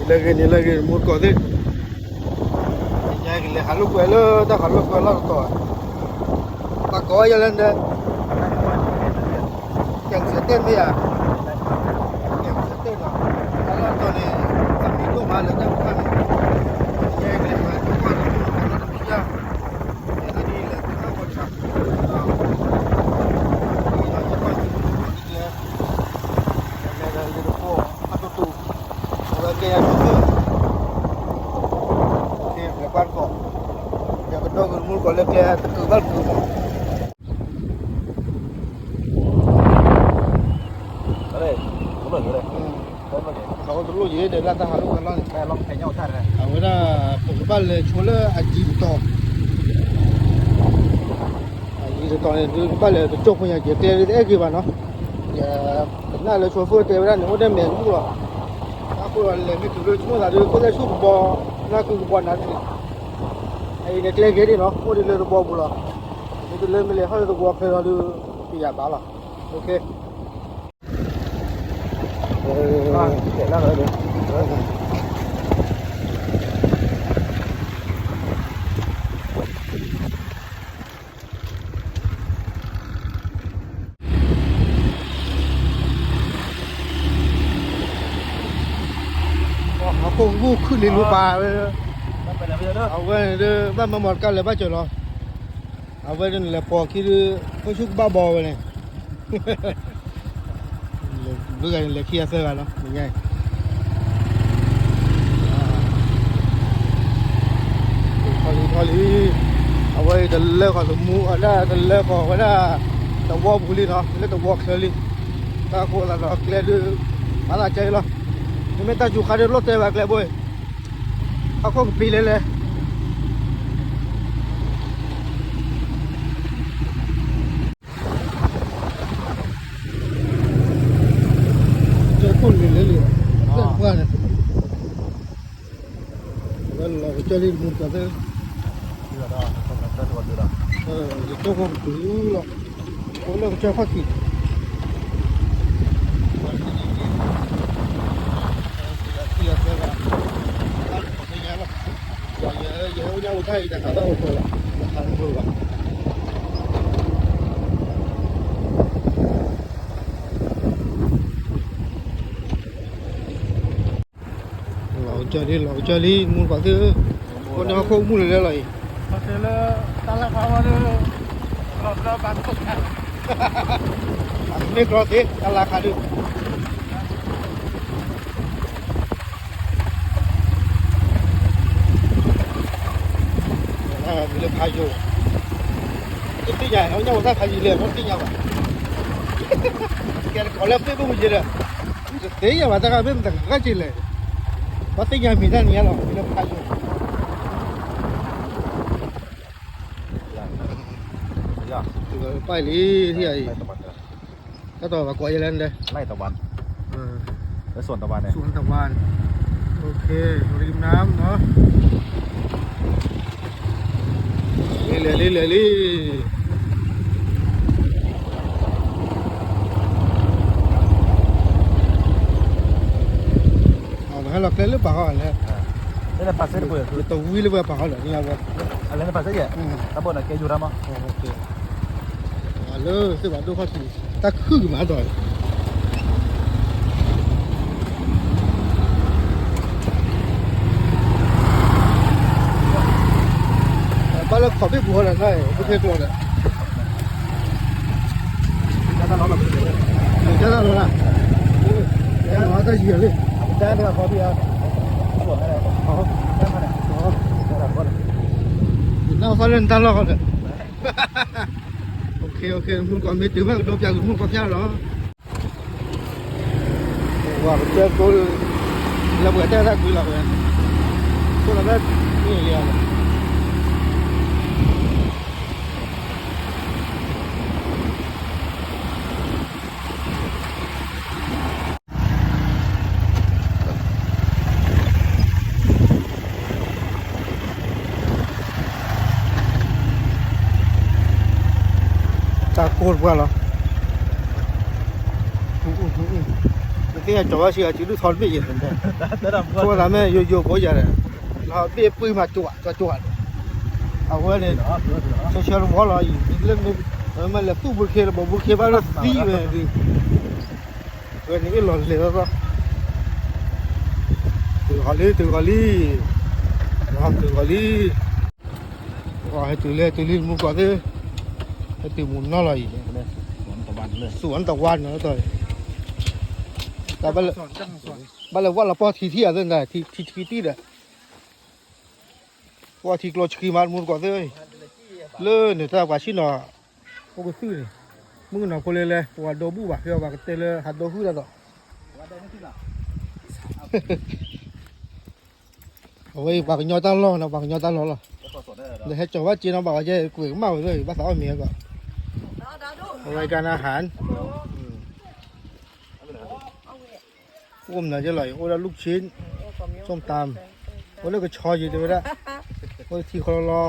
lagi mur ko de ya que le halu ko lo ta halu ko lo to ta ko ya len de yang se ten ya yang se ten la ala to ne ta mi ko ma le ta ka ne ya que le ma ko ko ya ya ni le ta ko cha que ya no sí me barco ya que todo el mundo le queda tu barco đấy đúng rồi đấyเขาตัวรู้ยี่เดี๋ยวเราจะหาลูกกันแล้ว cái lông thấy nhau thật này เอาไว้นะผมก็เลยชวนเลยอาจีบต่ออาจีบต่อเนี่ยก็เลยจบคนอย่างเดียวเตะได้กี่วันเนาะอย่าน่าเลยชวนฟื้นเตะไปได้หนึ่งวันได้เมียรู้หรอကိုယ်လည်းမတူလို့ကျွန်တော်တို့ကိုယ်လည်းရှုပ်ပေါ်နာကူပေါ်နာတယ်အဲ့ဒီကလေးကြီးတွေနော်ကိုယ်လည်းပေါ်ဘူးလားဒီလိုမျိုးလေဟောတော့ပေါ်ဖယ်တော့ပြရပါလားโอเคđể ra rồi được cô vuขึ้นในรูปลาไป phải làm bây giờ nữa เอาไว้เด้อบ้านมาหมดกันเลยบ้านเจ้าเนาะเอาไว้นั่นแหละปอคิดก็ชุกบ้าบอไปเลยดูกันเลยเคลียร์เสื้อกันเนาะยังไงพอลีเอาไว้จะเลิกขอสมูอ่ะได้จะเลิกขอก็ได้แต่วอบุรีเนาะเลิกแต่วอเคลีถ้าคนละเราเคลียร์ดูมาละใจเนาะไม่ต้องจูคาร์ดรถเตะแบบเลยบ่อยเขาก็ปีเลยเจอคนเลยเรื่องว่าเนี่ยแล้วเราจะเรียนมุนกันเลย bây giờ đó không cần rất luôn được đâu เจ้าของถือหรอกเขาเลิกเจ้าข้าศึกnhau thay đã cả đâu rồi thằng vừa lẩu chơi đi mua quả thứ con nó không mua được rồi có thể là ta là phá vào được lọt ra bán không ăn biết rõ thế ta là khá được mình lên khai vô cái nhà nó nhau ra khai gì liền nó cái nhau à cái có lẽ biết không gì rồi thế nhà mà ta biết mình cái gì liền có cái nhà mình ra nhé rồi mình lên khai vô rồi phải đi thì ấy cái tàu mà quay lên đây này tàu bắn cái xuồng tàu bắn này สวนตะวันโอเคริมน้ำเนาะเลยเอาให้เราเล่นหรือเปล่าอันนี้ đây là phạt sẽ đượcคือตัววิ่งหรือเปล่าเหรอเนี่ยว่า anh lấy phạt sẽ gì ta bận là cây dù ra mà โอเคเลยสิว่าดูเขาสิตะคือมาต่อยบ้านเราขอไม่บัวเลยได้ไม่เคยตัวเลย ta nói là mình chắc là nó là nó ta gì đi ta là có bị của này nó phải lên ta lo rồi ok muốn còn mấy tiếng mà đâu chẳng muốn còn theo đó wow chơi cô là bữa tay ra cười là vậy cô là rất nhiều liền ta cột qua rồi 天早上些就是炒面也很的，说咱们有国家的，然后别不嘛做的，啊我呢，说小了我了，你那么了不开了，不开把它低呗的，我那个老来了个，对好哩，然后对好哩，哇还对哩木搞的，还对木那了已经，สวนตะวันเนาะต่อยแต่บัดละว่าละปอทีที่อะไรนั่นที่เด้อว่าที่กลอชิมามุนก่อนเลยเนี่ยถ้าว่าชิเนาะโอ้ก็ซื้อนี่มึงเนาะพอเลยว่าโดบูบ่ะเฮาว่าก็เตเลยหัดโดฮู้แล้วดอกโอ้ยว่าก็ยอตาล้อนะว่าก็ยอตาล้อล่ะเดี๋ยวให้จอว่าจีนเอาบ่ว่าจะกุยเมาเลยภาษาเมียก็รายการอาหารอ้มน่าจะอร่อยโอ้แล้วลูกชิ้นส้มตำโอ้แล้วก็ชออยู่ด้วยละโอ้ทีคอรอ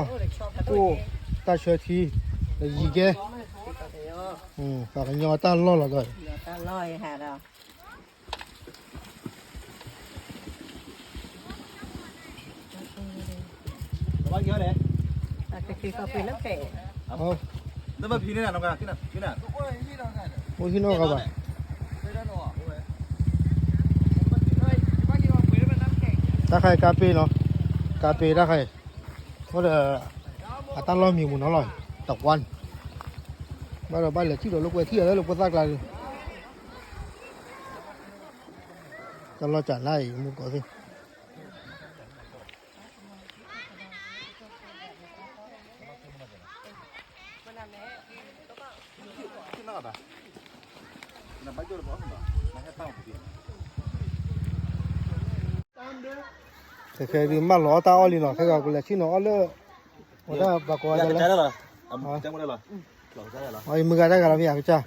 โอ้ตาเชือทีแล้วยีแกฝากยอตาล่อละด้วย ta lôi hà đâu bao nhiêu đấy ta cái cà phê lớp kệ เอา nó mà phi này là nó cả cái nào โอ้ที่นอกครับ ถ้าใครกาเฟ่เนาะกาเฟ่ถ้าใครก็จะตั้งรอมีหมุนอร่อยตกวันบ้านเราบ้านเหลือที่เราลูกไปเที่ยวแล้วลูกไปสักลายก็เราจะไล่มุกก่อนสิ là bao nhiêu là bỏ không mà hết tao một tiền แต่เคยดื่มมาหล่อตาอ้อลีเนาะแค่ก็กูเลยที่เนาะอ้อเลิกว่าถ้าปากกว่าจะ trái แล้ว đó rồi chắc mới đây rồi lẩu trái đây rồi ไอ้มือกันได้กันแล้วไม่อยากจ้า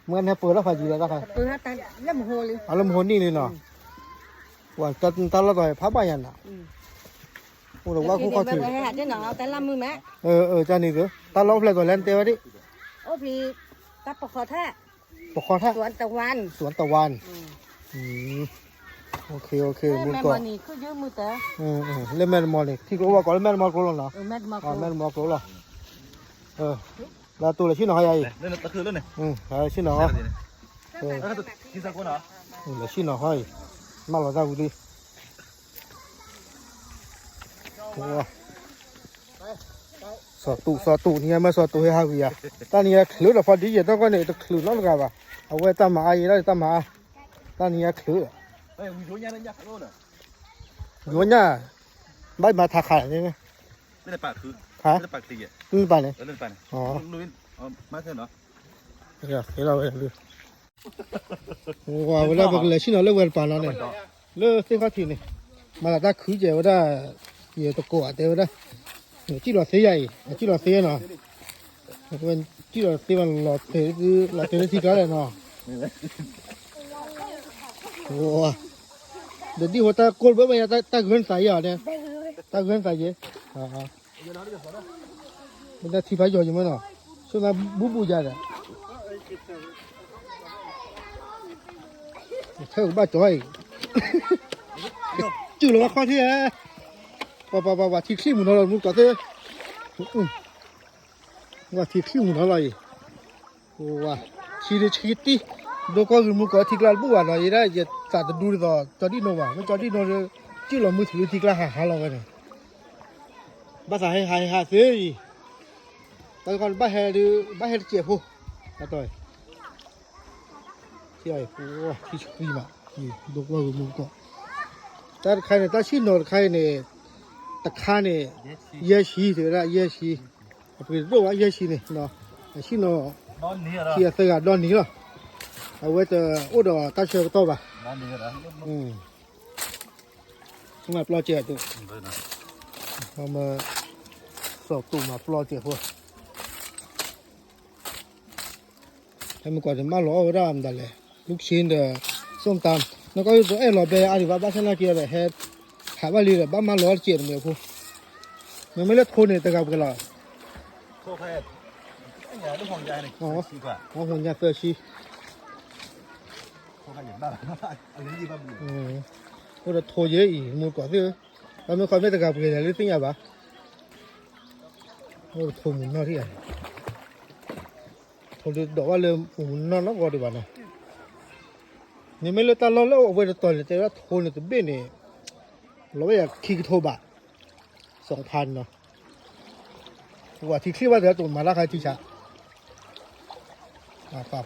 เมื่อเนี่ยเปิดแล้วพอดีแล้วครับ tôi hát ta lâm hồ liền อารมณ์คนนี่เลยเนาะว่าจะตลอดเลยพับไปยันน่ะโอ้แต่ว่ากูเขาถือ hạt cái nọ ta lâm mươi mẹ จ้านี่เด้อตลอดเลยตัวเล่นเตะไว้ดิ ô thì ta bọc khó thế ปกครองท่า tuần tàu quan สวนตะวันโอเคมุน mẹ ก่อน mà nì cứ giữ mưa té เล่นแมนมอลนี่ที่กูว่าก่อนเล่นแมนมอลกูหรอเนาะ mẹ mà แมนมอลกูหรอแล้วตัวเลยชื่อหน่อยใหญ่ lên nó cứ lên này ชื่อหน่อย đi ra con hả เลยชื่อหน่อยมาหล่อจ้ากูดิสอดตู้นี่ไม่สอดตู้ให้ฮาวิอ่ะตอนนี้คลื่นเราพอดีอย่างต้องก็เนี่ยคลื่นนั่นก็ว่าเอาไว้ตั้มมาไอ้แล้วตั้มมาตอนนี้คลื่น đây mình xuống nhà lên nhá luôn à อยู่เนี่ยไม่มาทาขายนี่ไง đây là bạc thứ ฮะ đây là bạc gì vậy ตื้นไปเลย lên bàn này nuôi má thêm đó เดี๋ยวเราไปดูว้าวเวลาบอกเลยชิโน่เลิกเวลปานแล้วเนี่ยเลิกเส้นข้าวทีนี่มาแล้วถ้าคือเจ้าได้เยอะตะกัวเดี๋ยวได้จีหลอดเสียใหญ่จีหลอดเสียเนาะเป็นจีหลอดเสียมันหลอดเสียคือหลอดเสียที่กันเลยเนาะว้าเดี๋ยวดีหัวตาโกลเบอร์ไปตาเงินใส่ยาเนี่ยตาเงินใส่เยอะมันจะที่ไปจ่ออยู่มั้ยเนาะช่วงนั้นบูจ่าเลยเท่าบ้าจ่อยจู่แล้วข้อที่ว่าที่ขี้มุนเรามุนก่อนเถอะว่าที่ขี้มุนอะไรว่าที่เด็กขี้ตีดูก็คือมุนก่อนที่กลางบัวหน่อยได้จะจัดดูต่อจอดีโนว่าไม่จอดีโนจะจู่เรามือถือที่กลางหาเราไว้เนี่ยภาษาให้หาเสียตอนก่อนบ้าเฮเจ็บหูต่อยที่ไอ้ที่ขี้มาดูก็คือมุนก่อนแต่ใครเนี่ยแต่ชิโนใครเนี่ยตะคาเนี่ยเยชีเถอะละเยชีเป็นตัวว่าเยชีเนี่ยเนาะชิโน non ní rồi ที่เสือดอนนี้หรอเอาไว้จะอุดตาเชือกตัวป่ะ non ní rồi สำหรับปลอเจ็ดตัว rồi nè เอามาสอบตู้มาปลอเจ็ดหัวให้มันก่อนจะมาหล่อได้มันได้เลยลูกชิ้นเด้อส้มตำแล้วก็ตัวไอ้หล่อเบออะไรบ้าชนะเกียร์เลยเฮ็ดหาว่าลีเลยบ้ามาหล่อเจ็ดเหมือนพวกมันไม่เลือกคนเนี่ยแต่กับกันละ khô khe nhà nước hoàng gia này xì quả 我红家社区， khô 或者拖鞋椅，没搞的，咱们后面这个不给你听下吧？我拖木那里，拖的到完了木那个的吧呢？你们那打老了，我为了锻炼这个拖的这边呢，老也剃个头吧，2,000เนาะว่าที่คิดว่าจะตุ่มมาแล้วใครที่ชะป่า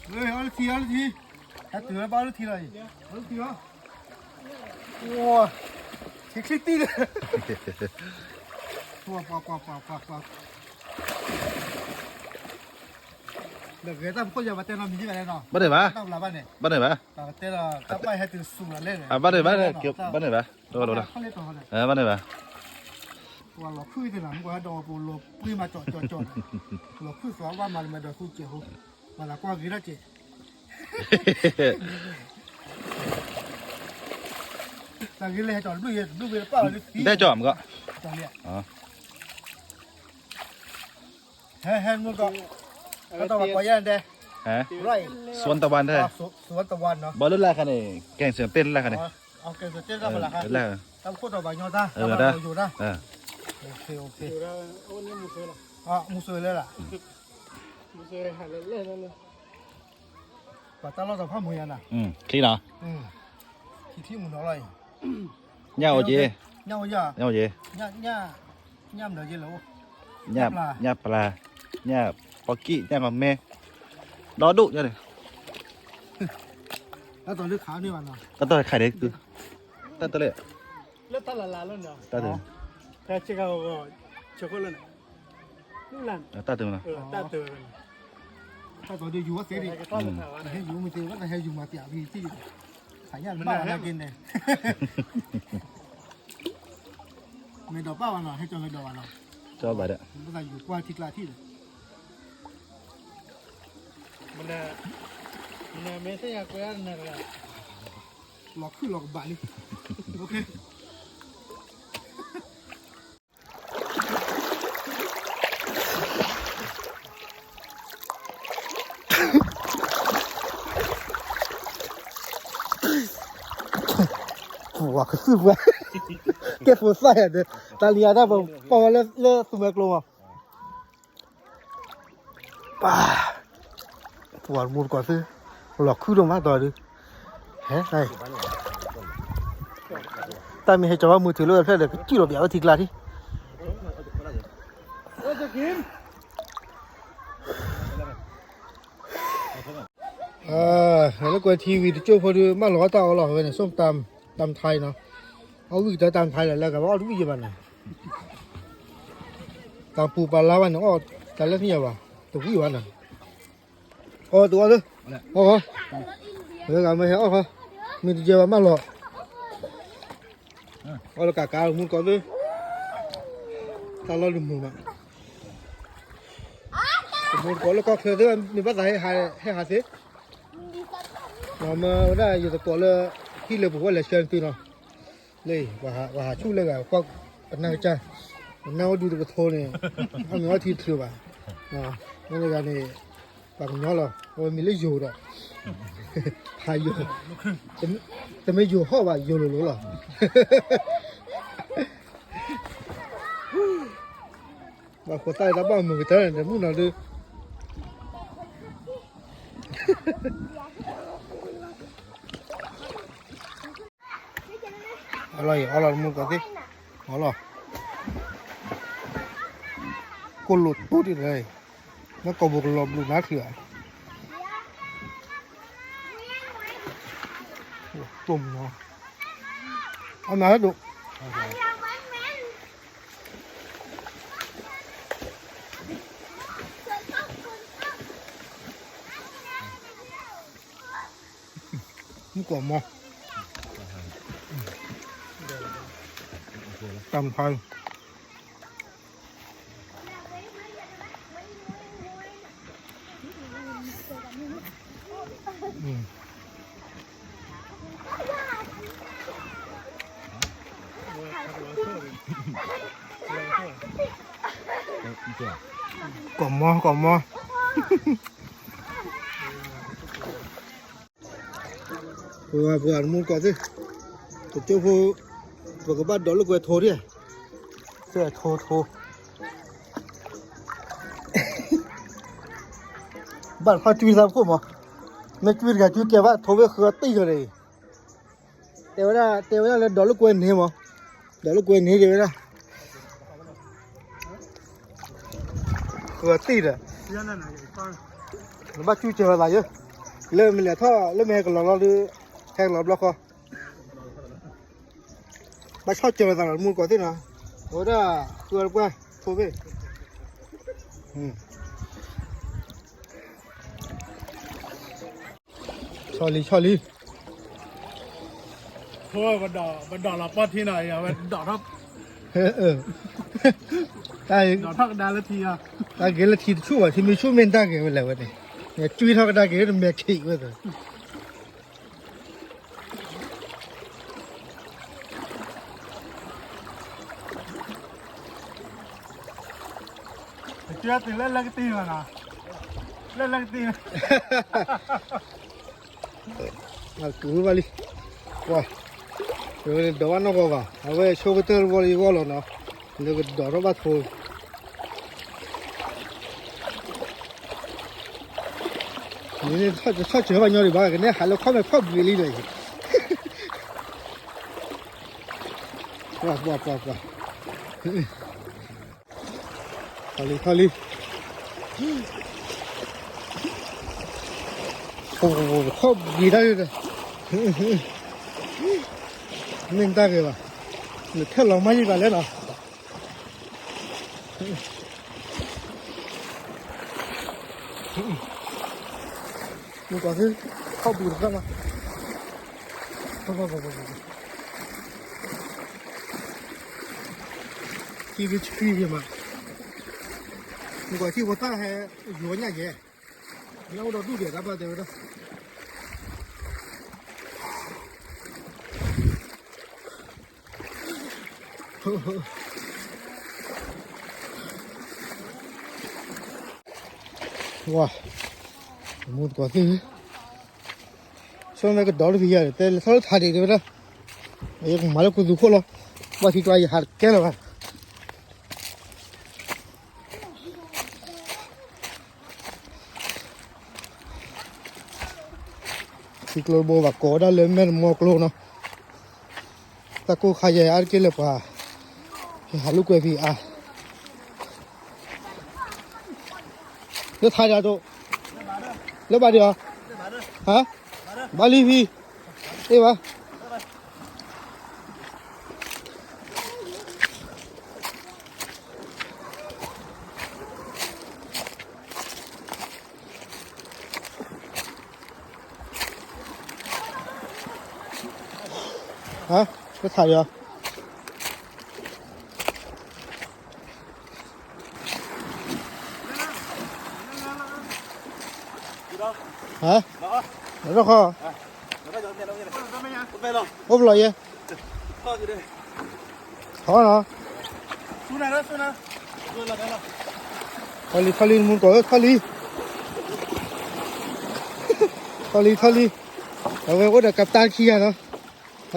เฮ้ยเอาทีให้ตื่นมาบ้านทีเลยเอาทีอ่ะว้าที่คิดตีเลยว้าป่าเดี๋ยวเกิดถ้าคนจะมาเต้นเรามีที่ไหนเนาะ bắt này bà ต้องลาบ้านเนี่ย bắt này bà เต้นเรากลับไปให้ตื่นสูงเลย bắt này bà này kiểu bắt này bà đâu đâu đâu เขาเล่นต่อเลย bắt này bà ว่าเราคุยแต่หลังว่าดอกปูเราคุยมาจอดเราคุยสอนว่ามันมาดอกคุยเจียวมาละกว่ากี่ละเจีแต่กี่เลยจอดดูเปล่า ได้จอมก็ จอดเนี่ย อ๋อ เฮ้ยมึงก็ต้องมาปล่อยยันเด้ ฮะ ไร สวนตะวันได้ สวนตะวันเนาะ บอลเล่นแรกกันนี่แกงเสียงเต้นแรกกันนี่ เอาเกลือเจ๊ก็มาละครับ แรก ทำโคตรดอกใบยอดได้อยู่ได้โอเค อยู่แล้วโอ้นี่มุสลิม มุสลิมเลยล่ะ มุสลิมหาเล่นนั่นเลย ปัตตาเราจะพ่อมือยันน่ะ คลีเนาะ ที่มึงอะไร ย่าโอเจ ย่าย่า ย่าโอเจ ย่าเดี๋ยวเจแล้ว ย่าปลาย่าปอกกี้ย่ากับแม่รอดุย่าเลย แล้วตอนเลือกขาวนี่มันเนาะ ก็ต้องไข่เด็กคือตั้งตัวเลย แล้วตลาดแล้วเนาะ ตั้งตัว แต่เจ้าก็เจ้าคนละนู่นนั่น ตั้งตัวนะ ตาเตือน ถ้าตอนเดียวอยู่ว่าเสียดิ ก็ต้องถามว่า ให้อยู่ไม่เจอก็ให้อยู่มาเตี่ยพี่ที่ขายยาบ้าอะไรกินเนี่ยไม่ดอกป้าวันเนาะให้จนไม่ดอกวันเนาะ ชอบแบบเด้อ ไม่ได้อยู่กว่าที่กลาที่เลย มันไม่ใช่อยากไปอันนั้นแหละ หลอกขึ้นหลอกบานี่โอเค哇，可师傅，给佛晒的，咱俩那不包完了什么肉啊？啊，我摸过去，老苦了嘛，到底，哎，但没ให้จอมือถือเลยเพื่อนเลยจี้เราเบียร์ทีกลาที่แล้วก็ทีวีที่โจ้พอดีมาหล่อตาเอาหล่อไปเนี่ยส้มตำไทยเนาะเอาวิธีตำไทยแล้วก็ว่ารู้ยี่บ้านไหนตำปูปลาลาวันเนาะแต่ละที่อย่างว่าตัวกี่วันน่ะตัวเลยแล้วก็ไม่ให้เขามีที่เจ้ามาหล่อแล้วกากามุนก่อนเลยตาเราลืมมือมามุนก่อนแล้วก็เคยด้วยมีภาษาให้หาสิเรามาได้อยู่ตะกอนเลยที่เลยบอกว่าเลยเชิญตีเนาะเลยว่าชูเลยก็ควักนั่งใจนั่งดูตะกโทเนี่ยเอาเงาทีถือป่ะนั่นเลยกันนี่ปากเงาเราโอ้ยมีเลยอยู่ดอกพายอยู่แต่ไม่อยู่ห้อว่าอยู่หรือหรอว่าคนใต้รับบ้านมือแต่เนี่ยมุ่งหน้าดูอะไรมึงก็สิอะไรกูหลุดปุ๊ดเลยแล้วก็บุกลมหลุดน้าเถื่อตุ่มเนาะเอามาให้ดูนี่กว่ามั้งตำไทยกว่ามั้ง Vừa mua có gì tổ chức vô vừa có bắt đó là vừa thô đi sẽ thô bạn phải chui ra không mà mấy chui cả chui kia vậy thô với khứa tây rồi đấy téo ra là đó là quên hết mà đó là quên hết rồi đó khứa tây rồi nó bắt chui chờ lại chứ lên mình là thọ lên mình còn lo đi hàng lọp lo kho bắt chót chờ là mua có thế nào ủa đó khứa qua thô về cho ly thôi vẫn đỏ là bao thi này à vẫn đỏ thấp tại đỏ thấp đa là thi à cái là thịt chua thì mình chua men ta cái là vậy này chui thằng cái là mẹ chị vậy rồi chưa thì lên cái tin mà nào lên cái tin cứ vào đi wow rồi đó nó có vào à vậy số cái tơ vào đi vào nó nó cái đó nó bắt thôiนี่ถ้าเจอว่าnhau điบ้างกันเนี่ยหาเราเข้าไม่เข้าบิลลี่เลยว้าวทอลีโอ้โหเข้าบิลได้เลยไม่ได้เลยว่ะเนี่ยเท่าเราไม่ได้กันแล้วเนาะ你光是靠补的干嘛？不，这个区别嘛，你光是我大还有人家，那我到路边干吧，对不对？哇！một quả thứ xong rồi cái đó là bây giờ tên là sao thải được đó bây giờ mà nó cũng đủ lo và thì coi hạt cái nào thì lô bò và cổ đã lên men một lô nó ta cô khai dài ăn cái lập à hạt lúc quay vì à nó thay ra đâu lớp ba được hả ba ly phi đi ba hả cái thải được hả? Nó đâu kho? Ốp lại vậy? Khó nó? xuống này rồi là đây Thali muốn có thali ở đây có được captain kia nó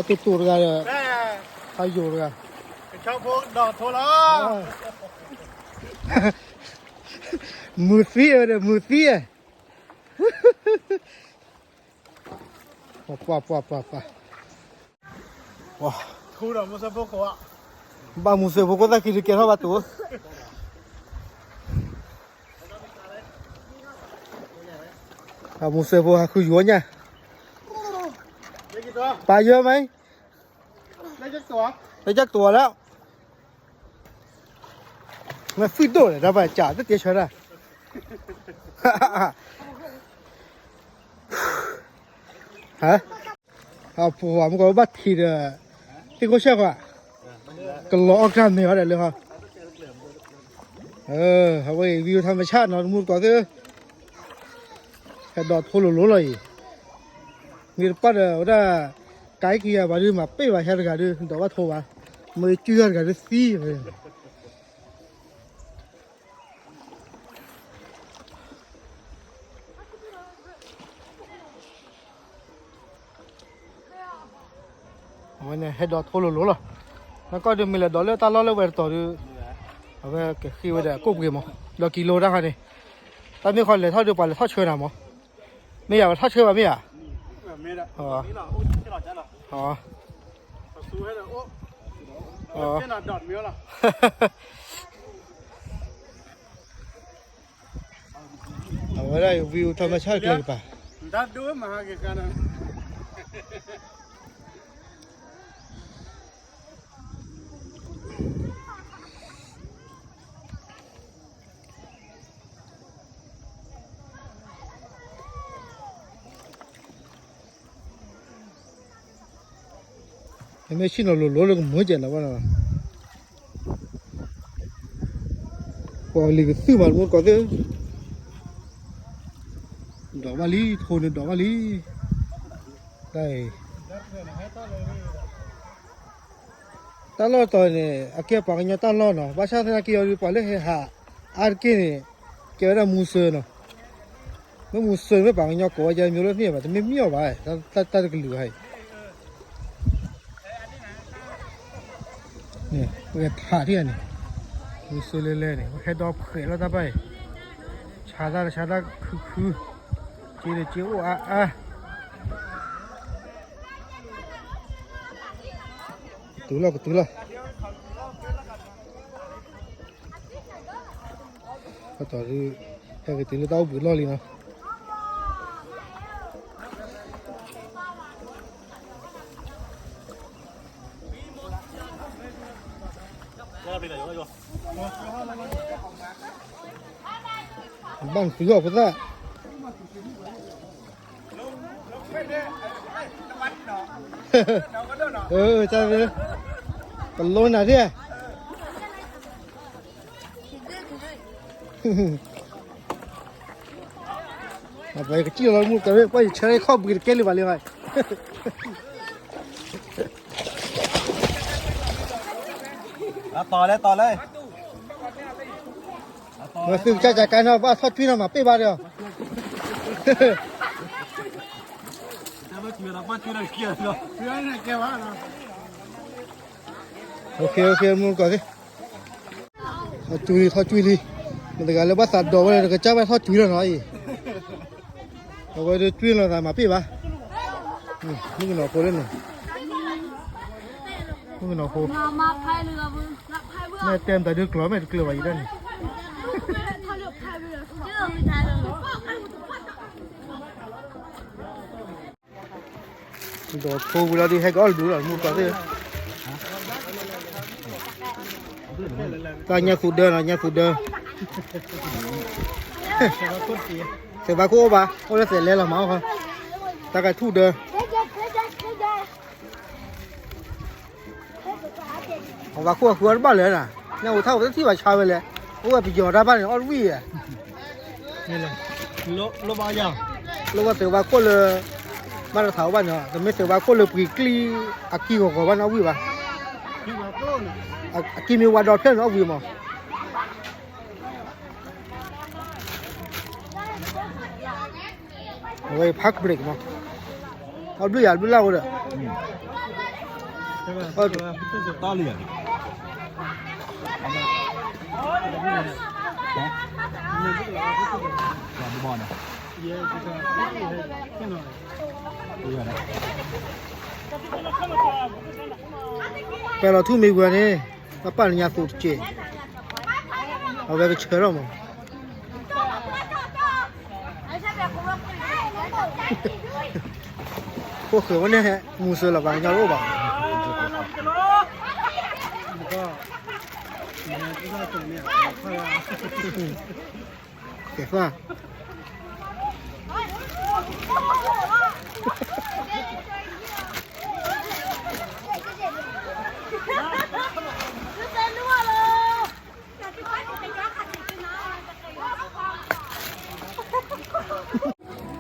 tụt ra rồi hay dù rồi cái cháu phố đỏ thôi đó mưa phía wow khu đó một số phố cổ ạ ba một số phố có ta kia kia hả ba tú à một số phố khu dúa nha ba dưa mấy lấy chắcตัวแล้วมันฟิตโดเลยเราไปจ่าจะเตี้ยเฉยนะฮะเอาผมก็บัดทีเดียวที่เขาเชื่อว่าก็ล้อกันเนี่ยอะไรเลยครับเอาไว้วิวธรรมชาตินอนมุดก่อนเถอะแค่ดอดโผล่ๆเลยมีปัดว่าไกด์กี้บาร์มาเป้ว่าเฮ็ดกันดูแต่ว่าโทรว่าไม่เชื่อกันสิ วันนี้ให้ดอทโทรลุหรอแล้วก็เดี๋ยวมีเลยดอเลือดตาล้อเลือดเวทต่อดูเอาไปเก็บขี้ไว้เดี๋ยวกุ๊บกี่โมดอกิโลได้ค่ะนี่ตอนนี้คนเลยทอดดูไปเลยทอดเชยหน่ะมั้งไม่อยากทอดเชยแบบไม่อยาก ไม่ได้ อ๋อ นี่หรออุ้ยที่หลอดจ้าหรอ อ๋อ สู้ให้เลยโอ้ อ๋อ ที่หลอดดอดเมียวหรอ เอาไว้ได้วิวธรรมชาติเลยป่ะ ดัดดูมาหาเกี่ยวกันนะ ไม่ชินเราหลุดเลยก็มั่วเจนแล้ววะนะพอลีก็ซื้อมาหมดก่อนเด้อดอกมะลิโทนดอกมะลิได้ตลอดตอนนี้อาเกียปังยังตลอดเนาะว่าชาตินักเกี่ยวอยู่ป่ะเลยหาอาร์กินี่เกี่ยวกับมูเซอร์เนาะไม่มูเซอร์ไม่ปังยังก่อยังมีรถเนี่ยป่ะแต่ไม่มีเอาไว้ตัดก็เหลือให้เนี่ยเป็นท่าที่อันนี้มูเซอร์เล่ๆเนี่ยให้ดอกเขยแล้วตาไปชาดาคือเจียวอ่ะตัวละก็ต่อที่ให้cáiตัวละ刀不落里呢บ้านสุดยอดพุ่นละใช่เลยกันล้นอ่ะที่ไปก็จี้เราหมดกันเลยไปเชยข้าวบิดเกลี่ยเลยไปต่อเลยมาซื้อจ่ายกันเนาะว่าทอดพี่น้ำมาเป๊ะบ้าเดียวโอเคมึงก่อนสิทอดจุยลีมันแต่การเลี้ยงบ้าสัตว์ดอกอะไรก็จ้าไปทอดจุยแล้วหน่อยเอาไว้ดูจุยแล้วมาเป๊ะบ้ามึงหน่อโคเล่นหน่อยมึงหน่อโคมาพายเรือบึ้งนักพายเรือ แม่เต็มแต่ดึกหรอแม่ดึกเลยไว้ด้านนี้ดอกโคกุหลาบที่ให้ก็เอาดูหน่อยมึงก่อนสิTanya sudah, sebab aku apa? Orang selai lah mau kan? Tak ada sudah. Aku keluar balik lah. Ni aku tahu tu siapa cakap balik. Aku pergi orang balik orang wei ah. Ni lah. Lo bayang. Lo sebab aku le mana tahu banyak. Tapi sebab aku le pergi kli aki kau kan orang wei bah. Aki mi wadah pen orang wei mah.เอาไว้พักเบรกมั้งเอาดูอย่างดูเล่าเลยต่อเลยบอลนะแต่เราทุ่มไม่กว่านี้มาปั้นยาสูบเจเอาไว้ไปเชื่อเรามั้งพวกเขาเนี่ยฮะมูสละบางยาโรบะเก็บว่า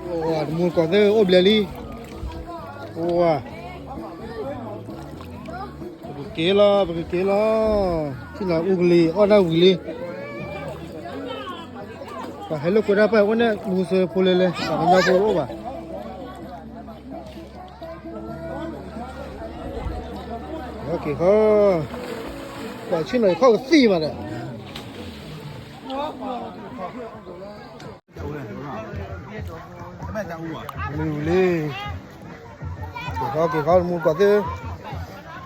โอ้ยมูก่อนเลยโอ้เบลลี่โอ้ยเกล้อที่ไหนอุกลีอ้อน่าอุกลีไปให้ลูกคนนั้นไปวันนี้มูสพูดเลยสามยาโปโรบ่ะ OK 好，我去那靠个水嘛的。lưu lên cái khó mua quả thế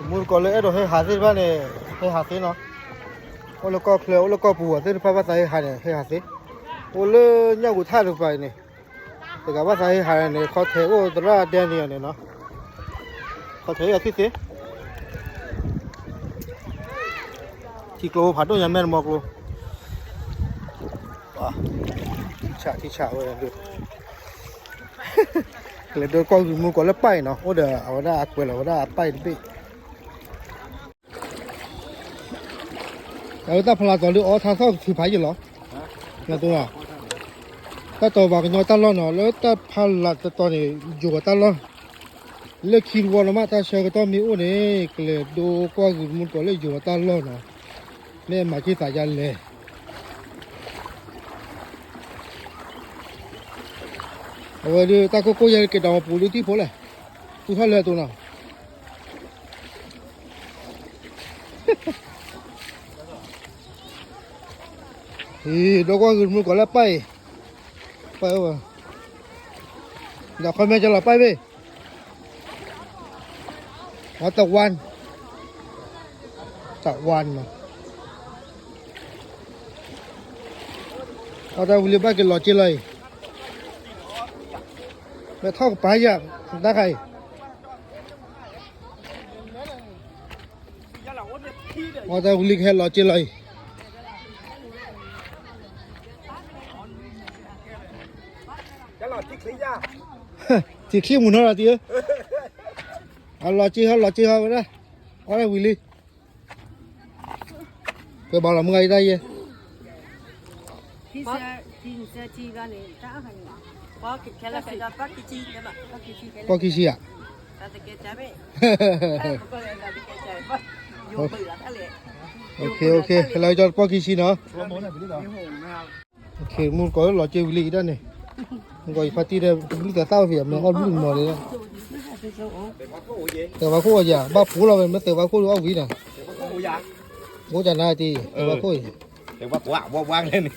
mua quả lẽ rồi hơi hạt thế ba này hơi hạt thế nó ô là có khéo là có bùa thế phải bắt tay hạt này hơi hạt thế ô là nhau của thay được vậy này thì cả bắt tay hạt này khó thể ô ra đen này nó khó thể là thế thì cô phát đồ nhà men mọc luôn thì chả vậy là được cái đôi con mua có lớp bay nó ô đờ ở đó quên là ở đó bay đi ở ta phải cho được ở thang sau thì phải gì đó là tôi à ta tàu vào cái nhau ta lo nó lấy ta phải là ta tàu này dùng ta lo lấy khi qua nó mà ta xem cái tàu mi ô này cái đôi con mua có lấy dùng ta lo nó nên mà chỉ phải ra lấy rồi đi ta có gì cái đầu phụ lưu tí phố này tôi thấy là tôi nào thì đâu có người mua có là bay rồi đọc con mẹ cho là bay về nó tàu quan mà ở đây lưu bay cái lọ chơi này mẹ thao cái gì đã cái ở đây lịch hè lọ chơi này thì khi muốn nó là gì lọ chơi vậy đó ở đây Willy cái bảo là một ngày đây vậy có cái gì à ok cái này cho có cái gì nữa ok muốn có lọ chơi Willy đó này gọi party đây lúc ta tao việc mình ngon luôn mồi đấy từ vào khu gì à ba phủ là mình từ vào khu ông vĩ này bố chả này thì từ vào khu từ vào quả quang lên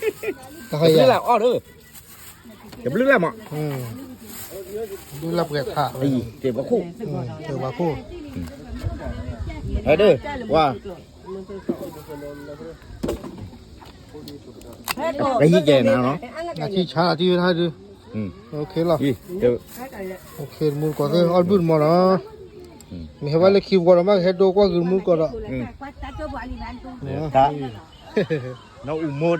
cái là o nữa chụp lưới làm ạ đi lập cái thả từ vào khu từ vào khu ở đây wow cái gì vậy nào nó là chi trả thì hai đứa ok là ok muốn có cái album mà nó mình phải lấy khi qua mà hết đâu qua cái muốn có đó nó ủng hộ